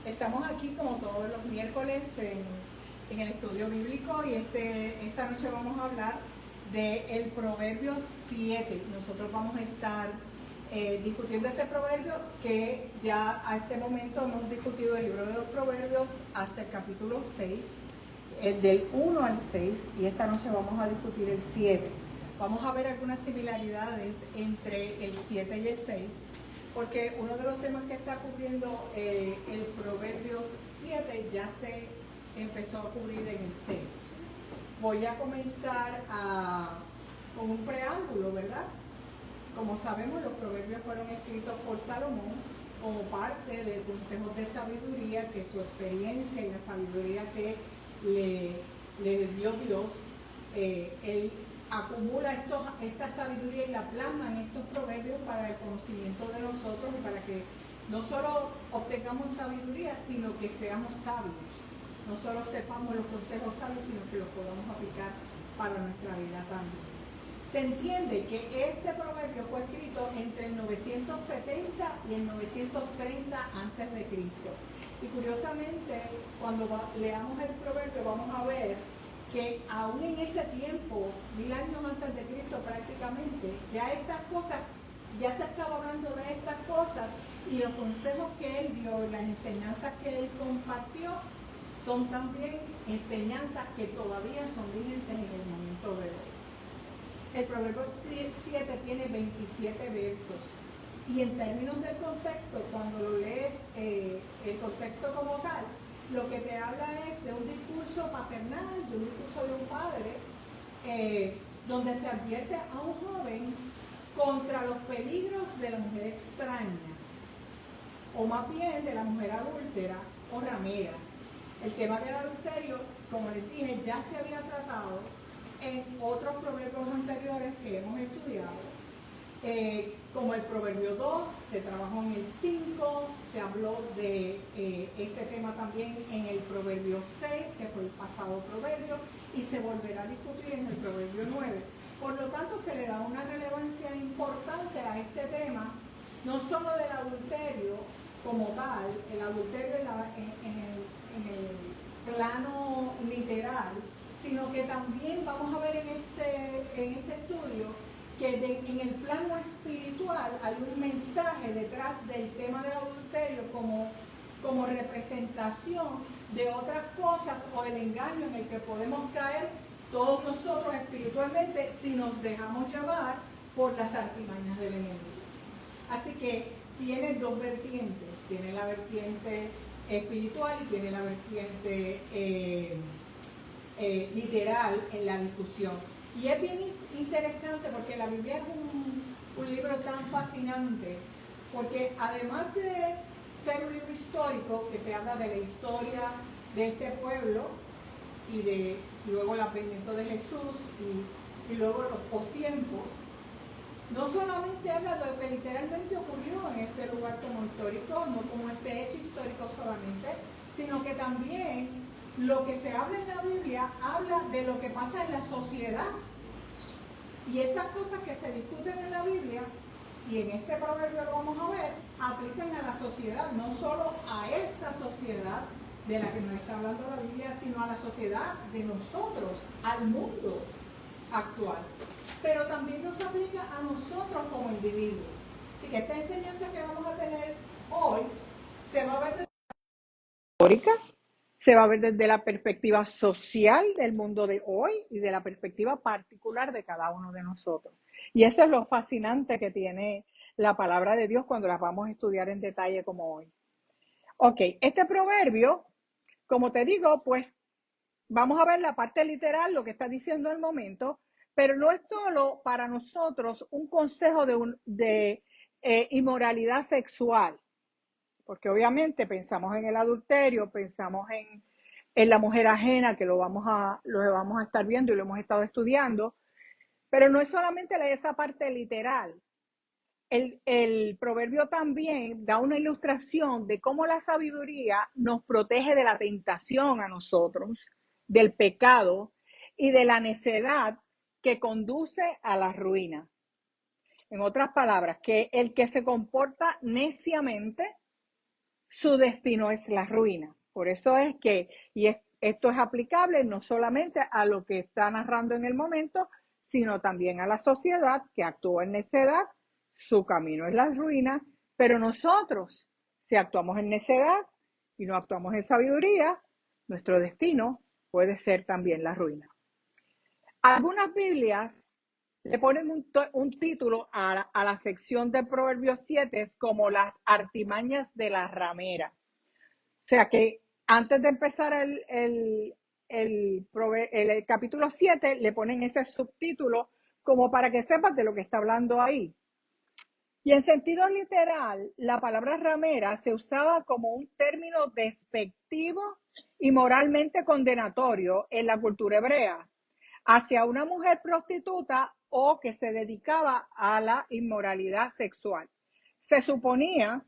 Estamos aquí como todos los miércoles en el estudio bíblico y esta noche vamos a hablar del Proverbio 7. Nosotros vamos a estar discutiendo este proverbio que ya a este momento hemos discutido el libro de los Proverbios hasta el capítulo 6, del 1 al 6, y esta noche vamos a discutir el 7. Vamos a ver algunas similaridades entre el 7 y el 6, porque uno de los temas que está cubriendo el Proverbios 7 ya se empezó a cubrir en el 6. Voy a comenzar con un preámbulo, ¿verdad? Como sabemos, los proverbios fueron escritos por Salomón como parte del consejo de sabiduría, que su experiencia y la sabiduría que le dio Dios, él acumula esta sabiduría y la plasma en estos proverbios para el conocimiento de nosotros y para que no solo obtengamos sabiduría, sino que seamos sabios. No solo sepamos los consejos sabios, sino que los podamos aplicar para nuestra vida también. Se entiende que este proverbio fue escrito entre el 970 y el 930 antes de Cristo. Y curiosamente, cuando leamos el proverbio vamos a ver que aún en ese tiempo, 1000 años antes de Cristo prácticamente, ya estas cosas, ya se estaba hablando de estas cosas, y los consejos que él dio, las enseñanzas que él compartió, son también enseñanzas que todavía son vigentes en el momento de hoy. El Proverbio 7 tiene 27 versos, y en términos del contexto, cuando lo lees, el contexto como tal, lo que te habla es de un discurso paternal, de un discurso de un padre, donde se advierte a un joven contra los peligros de la mujer extraña, o más bien de la mujer adúltera o ramera. El tema del adulterio, como les dije, ya se había tratado en otros proverbios anteriores que hemos estudiado, como el proverbio 2, se trabajó en el 5, se habló de este tema también en el proverbio 6, que fue el pasado proverbio, y se volverá a discutir en el proverbio 9. Por lo tanto, se le da una relevancia importante a este tema, no solo del adulterio como tal, el adulterio en el plano literal, sino que también vamos a ver en este estudio que en el plano espiritual hay un mensaje detrás del tema del adulterio como representación de otras cosas o del engaño en el que podemos caer todos nosotros espiritualmente si nos dejamos llevar por las artimañas del enemigo. Así que tiene dos vertientes, tiene la vertiente espiritual y tiene la vertiente literal en la discusión. Y es bien interesante porque la Biblia es un libro tan fascinante, porque además de ser un libro histórico que te habla de la historia de este pueblo y de luego el advenimiento de Jesús y luego los posttiempos, no solamente habla de lo que literalmente ocurrió en este lugar como histórico, no como este hecho histórico solamente, sino que también lo que se habla en la Biblia habla de lo que pasa en la sociedad. Y esas cosas que se discuten en la Biblia, y en este proverbio lo vamos a ver, aplican a la sociedad, no solo a esta sociedad de la que nos está hablando la Biblia, sino a la sociedad de nosotros, al mundo actual. Pero también nos aplica a nosotros como individuos. Así que esta enseñanza que vamos a tener hoy se va a ver desde la histórica, se va a ver desde la perspectiva social del mundo de hoy y de la perspectiva particular de cada uno de nosotros. Y eso es lo fascinante que tiene la palabra de Dios cuando la vamos a estudiar en detalle como hoy. Ok, este proverbio, como te digo, pues vamos a ver la parte literal, lo que está diciendo el momento, pero no es solo para nosotros un consejo de inmoralidad sexual, porque obviamente pensamos en el adulterio, pensamos en la mujer ajena, que lo vamos a estar viendo y lo hemos estado estudiando, pero no es solamente esa parte literal. El proverbio también da una ilustración de cómo la sabiduría nos protege de la tentación a nosotros, del pecado y de la necedad que conduce a la ruina. En otras palabras, que el que se comporta neciamente su destino es la ruina. Por eso es que, esto es aplicable no solamente a lo que está narrando en el momento, sino también a la sociedad que actúa en necedad, su camino es la ruina, pero nosotros, si actuamos en necedad y no actuamos en sabiduría, nuestro destino puede ser también la ruina. Algunas Biblias le ponen un título a la sección de Proverbios 7 como las artimañas de la ramera. O sea que antes de empezar el capítulo 7, le ponen ese subtítulo como para que sepas de lo que está hablando ahí. Y en sentido literal, la palabra ramera se usaba como un término despectivo y moralmente condenatorio en la cultura hebrea hacia una mujer prostituta o que se dedicaba a la inmoralidad sexual. Se suponía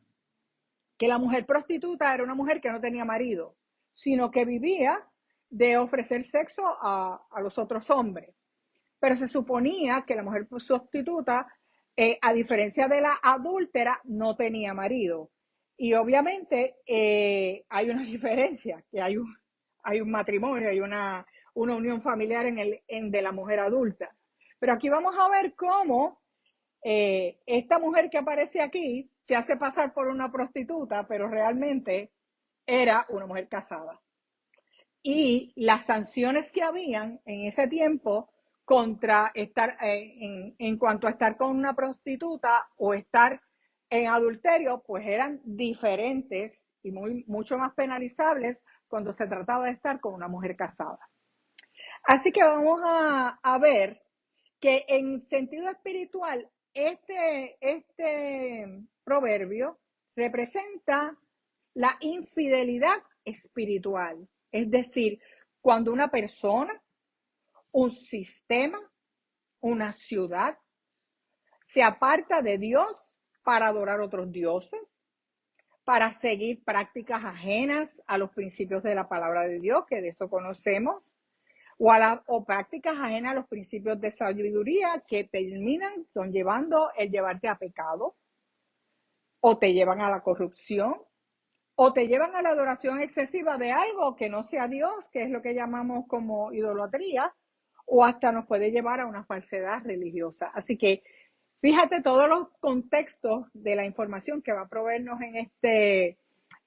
que la mujer prostituta era una mujer que no tenía marido, sino que vivía de ofrecer sexo a los otros hombres. Pero se suponía que la mujer prostituta, a diferencia de la adúltera, no tenía marido. Y obviamente hay una diferencia, que hay un matrimonio, hay una unión familiar de la mujer adulta. Pero aquí vamos a ver cómo esta mujer que aparece aquí se hace pasar por una prostituta, pero realmente era una mujer casada. Y las sanciones que habían en ese tiempo contra estar, en cuanto a estar con una prostituta o estar en adulterio, pues eran diferentes y mucho más penalizables cuando se trataba de estar con una mujer casada. Así que vamos a ver que en sentido espiritual, este proverbio representa la infidelidad espiritual. Es decir, cuando una persona, un sistema, una ciudad se aparta de Dios para adorar otros dioses, para seguir prácticas ajenas a los principios de la palabra de Dios, que de eso conocemos, o prácticas ajenas a los principios de sabiduría que terminan conllevando el llevarte a pecado, o te llevan a la corrupción, o te llevan a la adoración excesiva de algo que no sea Dios, que es lo que llamamos como idolatría, o hasta nos puede llevar a una falsedad religiosa. Así que fíjate todos los contextos de la información que va a proveernos en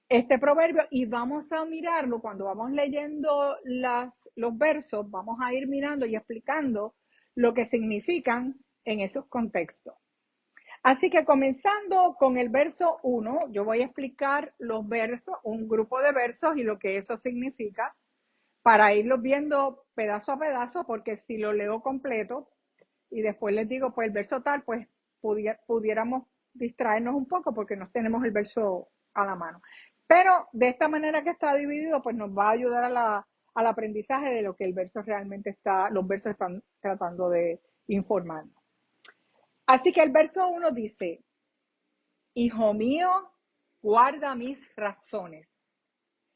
este proverbio, y vamos a mirarlo cuando vamos leyendo los versos, vamos a ir mirando y explicando lo que significan en esos contextos. Así que comenzando con el verso 1, yo voy a explicar los versos, un grupo de versos y lo que eso significa, para irlos viendo pedazo a pedazo, porque si lo leo completo y después les digo, pues el verso tal, pues pudiéramos distraernos un poco porque no tenemos el verso a la mano. Pero de esta manera que está dividido, pues nos va a ayudar al aprendizaje de lo que el verso realmente los versos están tratando de informarnos. Así que el verso 1 dice: Hijo mío, guarda mis razones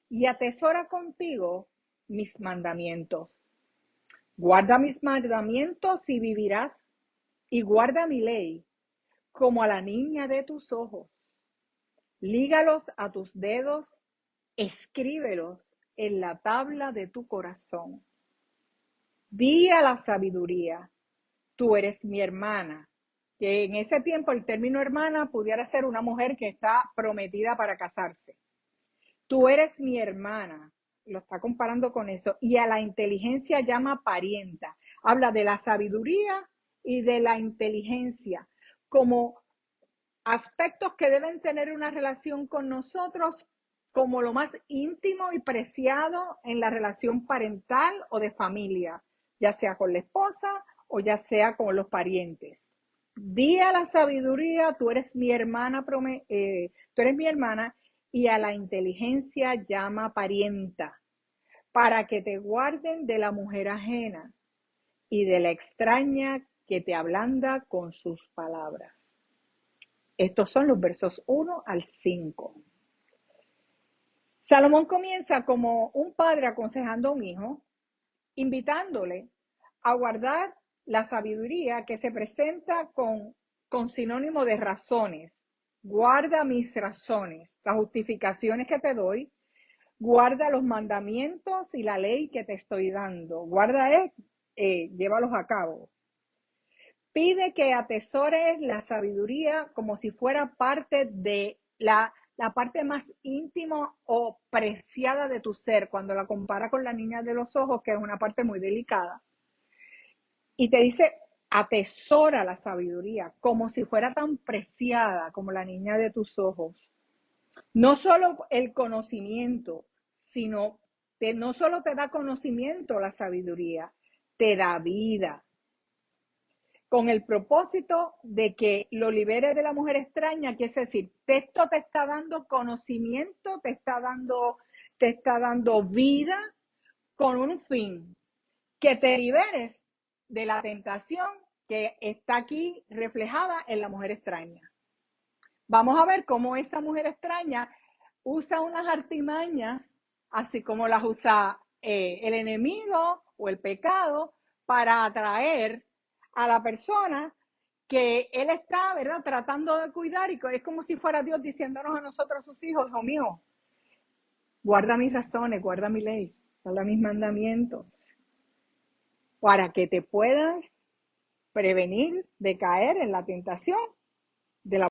y atesora contigo mis mandamientos. Guarda mis mandamientos y vivirás, y guarda mi ley como a la niña de tus ojos. Lígalos a tus dedos, escríbelos en la tabla de tu corazón. Di a la sabiduría, tú eres mi hermana. Que en ese tiempo el término hermana pudiera ser una mujer que está prometida para casarse. Tú eres mi hermana, lo está comparando con eso. Y a la inteligencia llama parienta. Habla de la sabiduría y de la inteligencia como aspectos que deben tener una relación con nosotros como lo más íntimo y preciado en la relación parental o de familia, ya sea con la esposa o ya sea con los parientes. Di a la sabiduría, tú eres mi hermana, y a la inteligencia llama parienta, para que te guarden de la mujer ajena y de la extraña que te ablanda con sus palabras. Estos son los versos 1 al 5. Salomón comienza como un padre aconsejando a un hijo, invitándole a guardar la sabiduría que se presenta con sinónimo de razones, guarda mis razones, las justificaciones que te doy, guarda los mandamientos y la ley que te estoy dando, guarda, llévalos a cabo. Pide que atesores la sabiduría como si fuera parte de la parte más íntima o preciada de tu ser, cuando la compara con la niña de los ojos, que es una parte muy delicada. Y te dice, atesora la sabiduría como si fuera tan preciada como la niña de tus ojos. No solo el conocimiento, sino que no solo te da conocimiento la sabiduría, te da vida, con el propósito de que lo libere de la mujer extraña, que es decir, esto te está dando conocimiento, te está dando vida con un fin, que te liberes de la tentación que está aquí reflejada en la mujer extraña. Vamos a ver cómo esa mujer extraña usa unas artimañas, así como las usa el enemigo o el pecado, para atraer a la persona que él está, ¿verdad?, tratando de cuidar, y es como si fuera Dios diciéndonos a nosotros, sus hijos: hijo mío, guarda mis razones, guarda mi ley, guarda mis mandamientos, para que te puedas prevenir de caer en la tentación de la